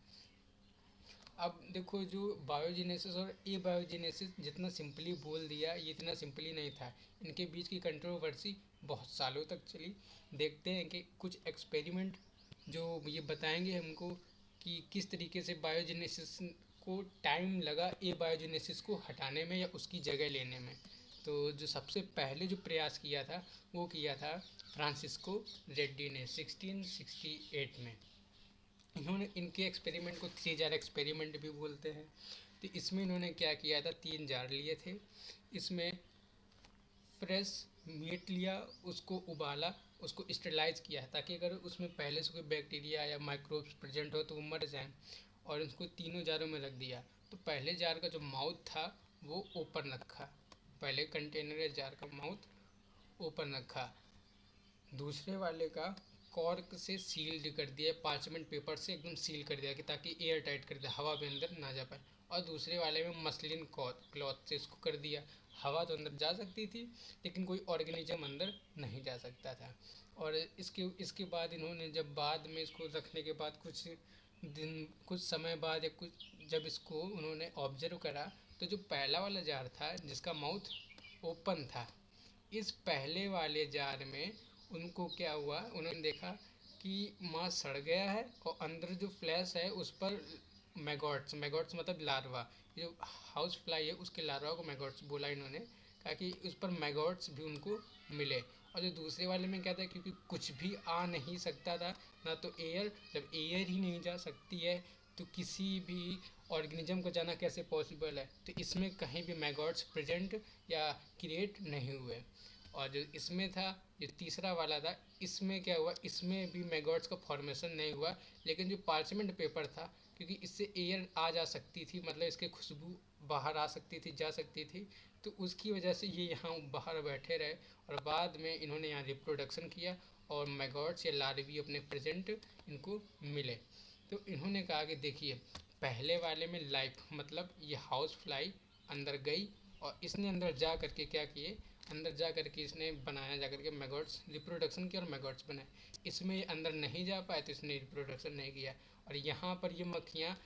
अब देखो, जो बायोजेनेसिस और ए बायोजेनेसिस जितना सिंपली बोल दिया, ये इतना सिंपली नहीं था। इनके बीच की कंट्रोवर्सी बहुत सालों तक चली। देखते हैं कि कुछ एक्सपेरिमेंट जो ये बताएंगे हमको कि किस तरीके से बायोजेनेसिस को टाइम लगा ए बायोजेनेसिस को हटाने में या उसकी जगह लेने में। तो जो सबसे पहले जो प्रयास किया था वो किया था फ्रांसिस्को रेड्डी ने 1668 में। इन्होंने, इनके एक्सपेरिमेंट को 3 जार एक्सपेरिमेंट भी बोलते हैं। तो इसमें इन्होंने क्या किया था, 3 जार लिए थे। इसमें फ्रेश मीट लिया, उसको उबाला, उसको स्टेलाइज किया, ताकि अगर उसमें पहले से कोई बैक्टीरिया या माइक्रोब्स प्रेजेंट हो तो वो मर जाएं। और उसको तीनों जारों में रख दिया। तो पहले जार का जो माउथ था वो ओपन रखा, पहले कंटेनर या जार का माउथ ओपन रखा। दूसरे वाले का कॉर्क से सील्ड कर दिया, पार्चमेंट पेपर से एकदम सील कर दिया कि ताकि एयर टाइट कर दिया, हवा भी अंदर ना जा पाए। और दूसरे वाले में मसलिन क्लॉथ से इसको कर दिया। हवा तो अंदर जा सकती थी, लेकिन कोई ऑर्गेनिज्म अंदर नहीं जा सकता था। और इसके इसके बाद इन्होंने, जब बाद में इसको रखने के बाद कुछ समय बाद या कुछ, जब इसको उन्होंने ऑब्जर्व करा, तो जो पहला वाला जार था जिसका माउथ ओपन था, इस पहले वाले जार में उनको क्या हुआ, उन्होंने देखा कि मांस सड़ गया है और अंदर जो फ्लैश है उस पर मैगॉट्स, मैगॉट्स मतलब लार्वा, जो हाउस फ्लाई है उसके लार्वा को मैगॉट्स बोला इन्होंने। कहा कि उस पर मैगॉट्स भी उनको मिले। और जो दूसरे वाले में क्या था, क्योंकि कुछ भी आ नहीं सकता था, ना तो एयर, जब एयर ही नहीं जा सकती है तो किसी भी ऑर्गेनिज्म को जाना कैसे पॉसिबल है। तो इसमें कहीं भी मैगॉट्स प्रेजेंट या क्रिएट नहीं हुए। और जो इसमें था, जो तीसरा वाला था, इसमें क्या हुआ, इसमें भी मैगॉट्स का फॉर्मेशन नहीं हुआ। लेकिन जो पार्चमेंट पेपर था, क्योंकि इससे एयर आ जा सकती थी, मतलब इसकी खुशबू बाहर आ सकती थी, जा सकती थी, तो उसकी वजह से ये यहाँ बाहर बैठे रहे। और बाद में इन्होंने यहाँ रिप्रोडक्शन किया और मैगॉट्स या लार्वी अपने प्रेजेंट इनको मिले। तो इन्होंने कहा कि देखिए, पहले वाले में लाइफ, मतलब ये हाउस फ्लाई अंदर गई और इसने अंदर जा करके क्या किए, अंदर जा करके इसने बनाया, जा करके मैगॉट्स रिप्रोडक्शन किया और मैगॉट्स बनाए। इसमें ये अंदर नहीं जा पाए तो इसने रिप्रोडक्शन नहीं किया। और यहाँ पर ये मक्खियाँ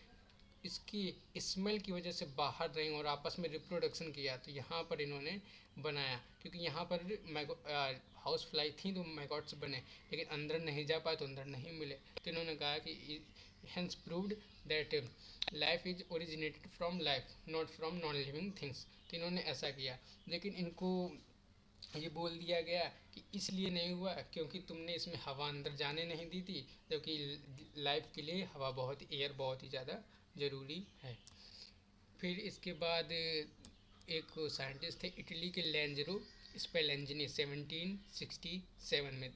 इसकी स्मेल की वजह से बाहर रहीं और आपस में रिप्रोडक्शन किया, तो यहाँ पर इन्होंने बनाया। क्योंकि यहाँ पर हाउस फ्लाई थी तो मैगॉट्स बने, लेकिन अंदर नहीं जा पाए तो अंदर नहीं मिले। तो इन्होंने कहा कि hence proved that life is originated from life, not from non living things। तो इन्होंने ऐसा किया। लेकिन इनको ये बोल दिया गया कि इसलिए नहीं हुआ क्योंकि तुमने इसमें हवा अंदर जाने नहीं दी थी, जबकि लाइफ के लिए हवा बहुत, एयर बहुत ही ज़्यादा ज़रूरी है। फिर इसके बाद एक साइंटिस्ट थे इटली के, लेंजरो स्पेलेंजनी, 1767 में।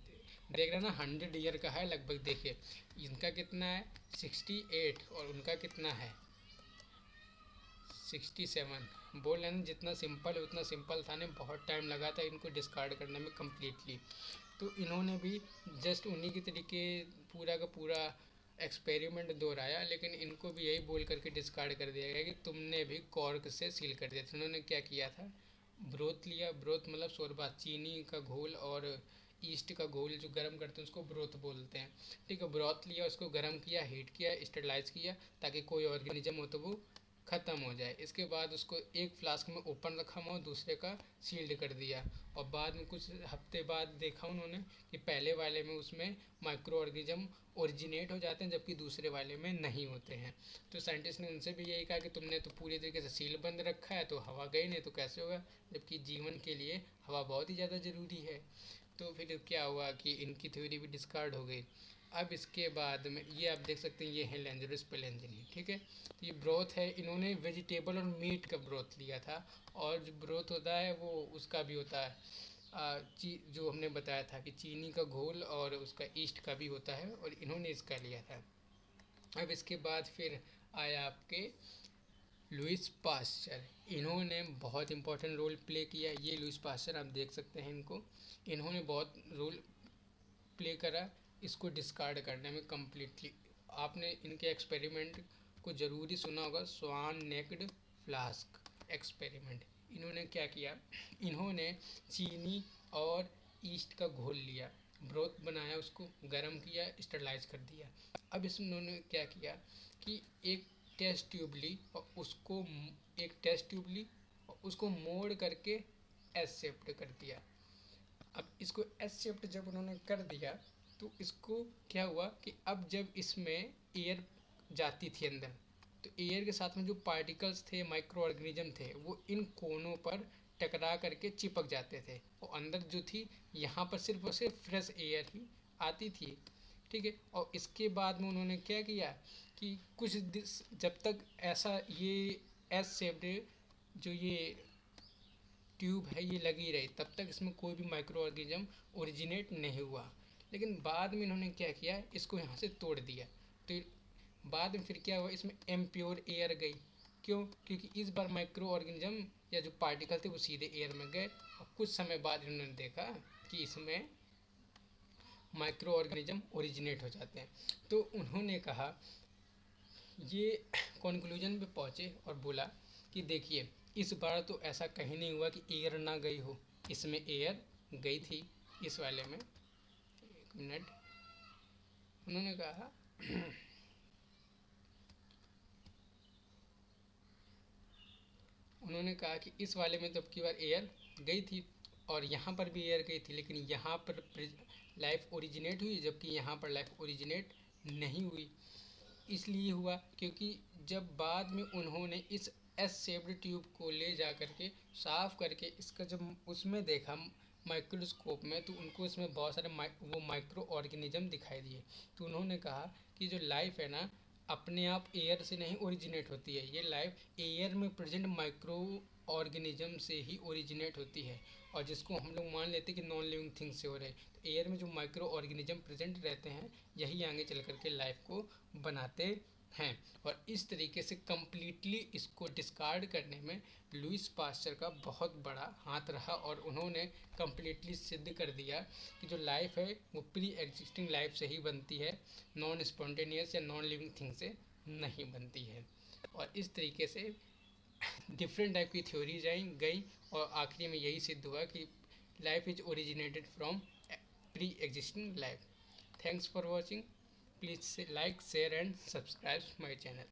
देख रहे ना, 100 ईयर का है लगभग। देखिए इनका कितना है, 68, और उनका कितना है, 67। बोल रहे ना, जितना सिंपल है उतना सिंपल था, नहीं बहुत टाइम लगा था इनको डिस्कार्ड करने में कम्प्लीटली। तो इन्होंने भी जस्ट उन्हीं के तरीके पूरा का पूरा एक्सपेरिमेंट दोहराया, लेकिन इनको भी यही बोल करके डिस्कार्ड कर दिया गया कि तुमने भी कॉर्क से सील कर दिया था। उन्होंने क्या किया था, ब्रोथ लिया, ब्रोथ मतलब शोरबा, चीनी का घोल और ईस्ट का घोल जो गर्म करते हैं उसको ब्रोथ बोलते हैं, ठीक है। ब्रोथ लिया, उसको गर्म किया, हीट किया, स्टरलाइज किया, ताकि कोई ऑर्गेनिज्म हो तो वो ख़त्म हो जाए। इसके बाद उसको एक फ्लास्क में ओपन रखा हुआ, दूसरे का सील्ड कर दिया। और बाद में कुछ हफ्ते बाद देखा उन्होंने कि पहले वाले में उसमें माइक्रो ऑर्गेनिज्म ओरिजिनेट हो जाते हैं, जबकि दूसरे वाले में नहीं होते हैं। तो साइंटिस्ट ने उनसे भी यही कहा कि तुमने तो पूरी तरीके से सील बंद रखा है, तो हवा गई नहीं तो कैसे होगा, जबकि जीवन के लिए हवा बहुत ही ज़्यादा ज़रूरी है। तो फिर क्या हुआ कि इनकी थ्योरी भी डिस्कार्ड हो गई। अब इसके बाद में ये आप देख सकते हैं, ये है लेंजरस पेलेंजनी, ठीक है। तो ये ब्रोथ है, इन्होंने वेजिटेबल और मीट का ब्रोथ लिया था। और जो ब्रोथ होता है वो उसका भी होता है, जो हमने बताया था कि चीनी का घोल और उसका ईस्ट का भी होता है, और इन्होंने इसका लिया था। अब इसके बाद फिर आया आपके लुइस पास्चर। इन्होंने बहुत इंपॉर्टेंट रोल प्ले किया। ये लुइस पास्चर आप देख सकते हैं इनको, इन्होंने बहुत रोल प्ले करा इसको डिस्कार्ड करने में कम्प्लीटली। आपने इनके एक्सपेरिमेंट को ज़रूर ही सुना होगा, स्वान नेक्ड फ्लास्क एक्सपेरिमेंट। इन्होंने क्या किया, इन्होंने चीनी और ईस्ट का घोल लिया, ब्रोथ बनाया, उसको गर्म किया, स्टरलाइज कर दिया। अब इसमें उन्होंने क्या किया कि एक टेस्ट ट्यूब ली और उसको मोड़ करके एस शेप्ड कर दिया। अब इसको एस शेप्ड जब उन्होंने कर दिया तो इसको क्या हुआ कि अब जब इसमें एयर जाती थी अंदर, तो एयर के साथ में जो पार्टिकल्स थे, माइक्रो ऑर्गेनिज्म थे, वो इन कोनों पर टकरा करके चिपक जाते थे। और अंदर जो थी, यहाँ पर सिर्फ और सिर्फ फ्रेश एयर ही आती थी, ठीक है। और इसके बाद में उन्होंने क्या किया कि कुछ जब तक ऐसा ये एस शेप्ड जो ये ट्यूब है ये लगी रही, तब तक इसमें कोई भी माइक्रो ऑर्गेनिज्म ओरिजिनेट नहीं हुआ। लेकिन बाद में इन्होंने क्या किया, इसको यहाँ से तोड़ दिया। तो बाद में फिर क्या हुआ, इसमें इम्प्योर एयर गई। क्यों, क्योंकि इस बार माइक्रो ऑर्गेनिज्म या जो पार्टिकल थे वो सीधे एयर में गए। और कुछ समय बाद इन्होंने देखा कि इसमें माइक्रो ऑर्गेनिज्म ओरिजिनेट हो जाते हैं। तो उन्होंने कहा, ये कंक्लूजन पे पहुँचे और बोला कि देखिए, इस बार तो ऐसा कहीं नहीं हुआ कि एयर ना गई हो, इसमें एयर गई थी इस वाले में। एक मिनट, उन्होंने कहा कि इस वाले में तो अब की बार एयर गई थी और यहाँ पर भी एयर गई थी, लेकिन यहाँ पर लाइफ ओरिजिनेट हुई, जबकि यहाँ पर लाइफ ओरिजिनेट नहीं हुई। इसलिए हुआ क्योंकि जब बाद में उन्होंने इस एस शेप्ड ट्यूब को ले जा करके साफ करके इसका जब उसमें देखा माइक्रोस्कोप में, तो उनको इसमें बहुत सारे वो माइक्रो ऑर्गेनिज्म दिखाई दिए। तो उन्होंने कहा कि जो लाइफ है ना, अपने आप एयर से नहीं ओरिजिनेट होती है, ये लाइफ एयर में प्रेजेंट माइक्रो ऑर्गेनिज्म से ही ओरिजिनेट होती है। और जिसको हम लोग मान लेते हैं कि नॉन लिविंग थिंग्स से हो रहे, तो एयर में जो माइक्रो ऑर्गेनिज्म प्रेजेंट रहते हैं यही आगे चल करके लाइफ को बनाते हैं। और इस तरीके से कम्प्लीटली इसको डिस्कार्ड करने में लुईस पास्चर का बहुत बड़ा हाथ रहा, और उन्होंने कम्प्लीटली सिद्ध कर दिया कि जो लाइफ है वो प्री एग्जिस्टिंग लाइफ से ही बनती है, नॉन स्पॉन्टेनियस या नॉन लिविंग थिंग से नहीं बनती है। और इस तरीके से डिफरेंट टाइप की थ्योरीज आई गई, और आखिरी में यही सिद्ध हुआ कि life is originated from pre existing life. Thanks for watching. Please like, share and subscribe my channel.